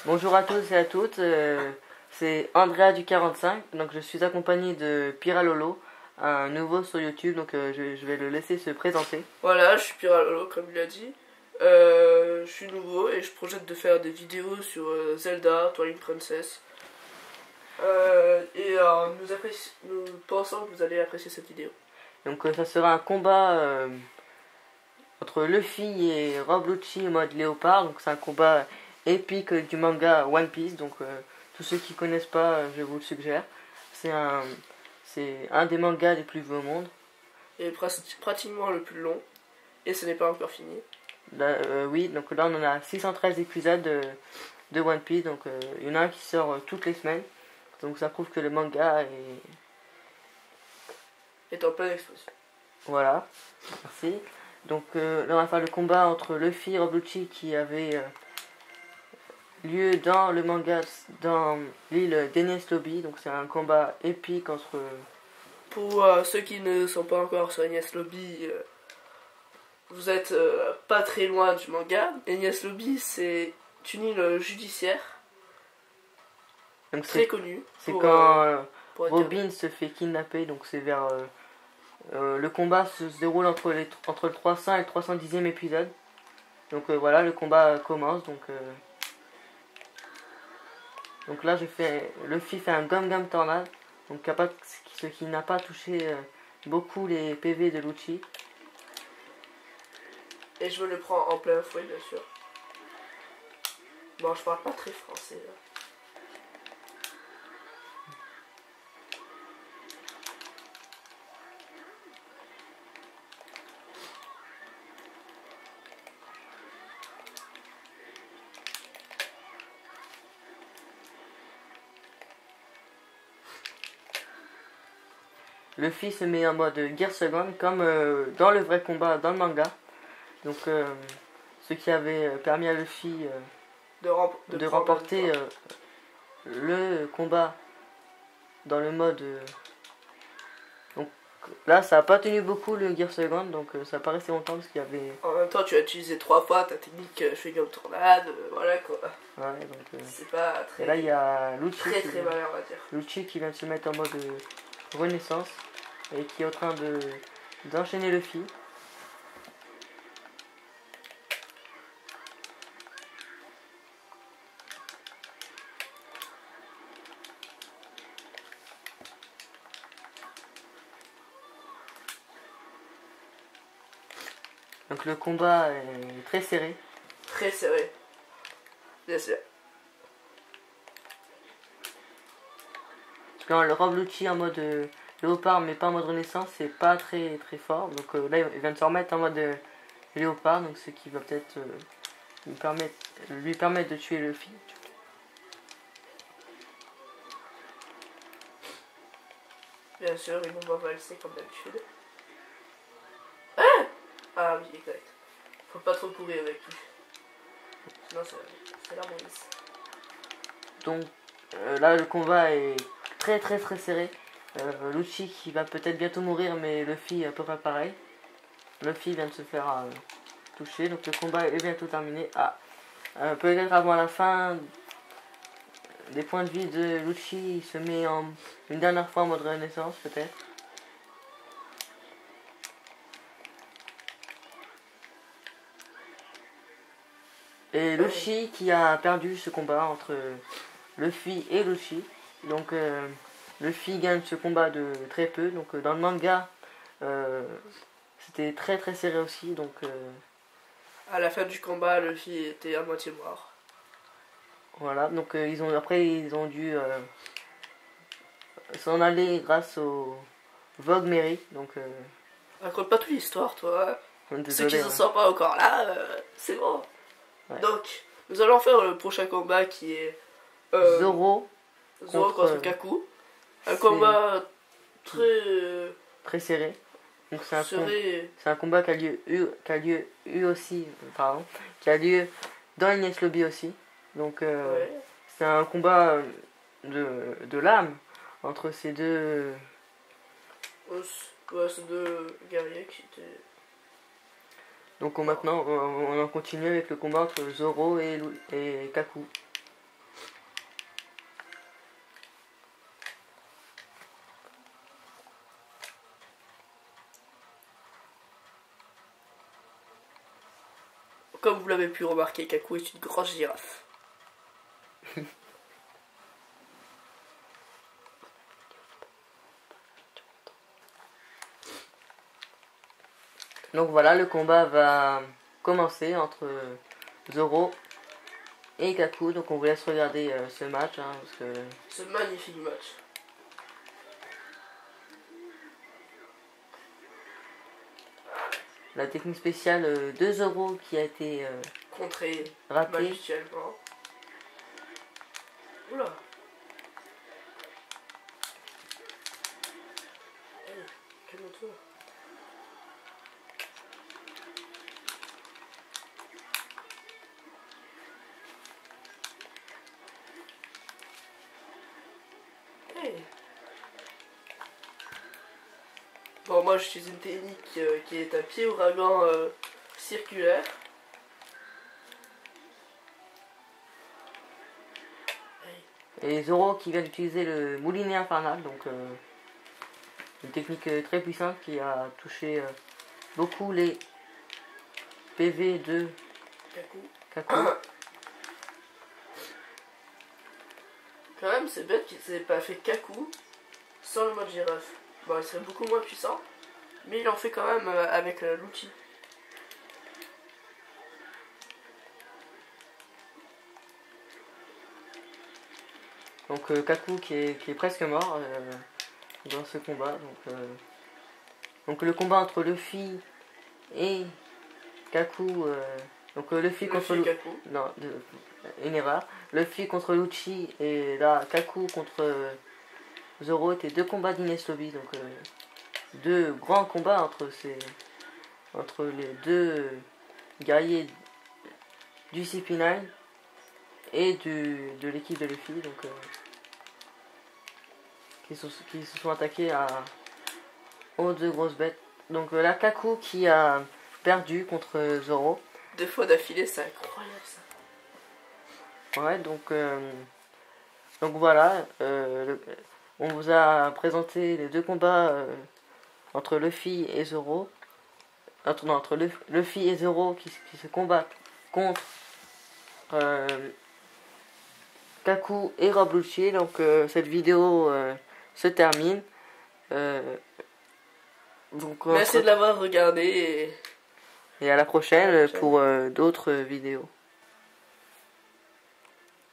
Bonjour à tous et à toutes, c'est Andrea du 45, donc je suis accompagné de Piralolo, un nouveau sur YouTube, donc je vais le laisser se présenter. Voilà, je suis Piralolo, comme il a dit. Je suis nouveau et je projette de faire des vidéos sur Zelda, Twilight Princess. Nous pensons que vous allez apprécier cette vidéo. Donc ça sera un combat entre Luffy et Rob Lucci en mode léopard, donc c'est un combat épique du manga One Piece, donc tous ceux qui connaissent pas, je vous le suggère. C'est un des mangas les plus vus au monde. Et pratiquement le plus long, et ce n'est pas encore fini. Là, oui, donc là on en a 613 épisodes de One Piece, donc il y en a un qui sort toutes les semaines, donc ça prouve que le manga est en pleine explosion. Voilà, merci. Donc là on va faire le combat entre Luffy et Rob Lucci qui avait lieu dans le manga, dans l'île d'Enies Lobby, donc c'est un combat épique entre... Pour ceux qui ne sont pas encore sur Enies Lobby, vous êtes pas très loin du manga. Enies Lobby, c'est une île judiciaire donc très connue. C'est quand Robin se fait kidnapper, donc c'est vers... le combat se déroule entre le 300 et le 310e épisode. Donc voilà, le combat commence, donc là Luffy fait un Gum Tornade, donc ce qui n'a pas touché beaucoup les PV de Lucci. Et je me le prends en plein fouet, bien sûr. Bon, je parle pas très français là. Luffy se met en mode Gear Second comme dans le vrai combat dans le manga. Donc ce qui avait permis à Luffy de remporter le combat dans le mode... donc là ça n'a pas tenu beaucoup le Gear Second, donc ça n'a pas resté longtemps parce qu'il y avait... En même temps tu as utilisé 3 fois ta technique Gum Tornade, voilà quoi. Ouais, donc... c'est pas très... Et là il y a Lucci très malin on va dire. Lucci qui vient de se mettre en mode renaissance et qui est en train d'enchaîner Luffy. Donc le combat est très serré. Très serré. Bien sûr. Quand le Rob Lucci en mode léopard mais pas en mode renaissance, c'est pas très fort. Donc là il vient de se remettre en mode léopard, donc ce qui va peut-être lui permettre de tuer Luffy. Bien sûr, ils vont valser comme d'habitude. Ah oui, exact. Faut pas trop courir avec lui. Sinon c'est la mauvaise. Donc là le combat est très serré. Lucci qui va peut-être bientôt mourir, mais Luffy peut pas pareil. Luffy vient de se faire toucher, donc le combat est bientôt terminé. Peut-être avant la fin des points de vie de Lucci, il se met une dernière fois en mode renaissance peut-être. Et Lucci qui a perdu ce combat entre Luffy et Lucci. Donc Luffy gagne ce combat de très peu. Donc dans le manga, c'était très serré aussi. Donc à la fin du combat, Luffy était à moitié mort. Voilà. Donc ils ont dû s'en aller grâce au Vogue Mary. Donc raconte pas toute l'histoire, toi. Désolé, ceux qui ne sont pas encore là, c'est bon. Ouais. Donc, nous allons faire le prochain combat qui est Zoro contre Kaku. Un combat très serré. Donc c'est un combat qui a lieu dans Enies Lobby aussi. Donc c'est un combat de l'âme entre ces deux... ces deux guerriers qui étaient... Donc maintenant, on en continue avec le combat entre Zoro et Kaku. comme vous l'avez pu remarquer, Kaku est une grosse girafe. Donc voilà, le combat va commencer entre Zoro et Kaku. Donc on vous laisse regarder ce match, hein, parce que Ce magnifique match. la technique spéciale de Zoro qui a été Contré ratée. magiciellement. Oula. Hey, calme-toi. Hey. Bon, moi j'utilise une technique qui est un pied ouragan circulaire. Et Zoro qui vient d'utiliser le moulinet infernal, donc une technique très puissante qui a touché beaucoup les PV de Kaku. Quand même, c'est bête qu'il s'est pas fait Kaku sans le mode girafe. Bon, il serait beaucoup moins puissant, mais il en fait quand même avec l'outil. Donc Kaku qui est presque mort dans ce combat. Donc le combat entre Luffy et Kaku. Donc Luffy contre Kaku. Non, une erreur. Luffy contre Lucci et là Kaku contre Zoro étaient deux combats d'Ines Lobby. Donc deux grands combats entre les deux guerriers du CP9 et de l'équipe de Luffy, donc qui se sont attaqués aux deux grosses bêtes. Donc la Kaku qui a perdu contre Zoro. 2 fois d'affilée, c'est incroyable ça. Ouais, donc voilà, on vous a présenté les deux combats entre Luffy et Zoro. Entre Luffy et Zoro qui se combattent contre Kaku et Rob Lucci. Donc cette vidéo se termine. Merci de l'avoir regardé et à la prochaine pour d'autres vidéos.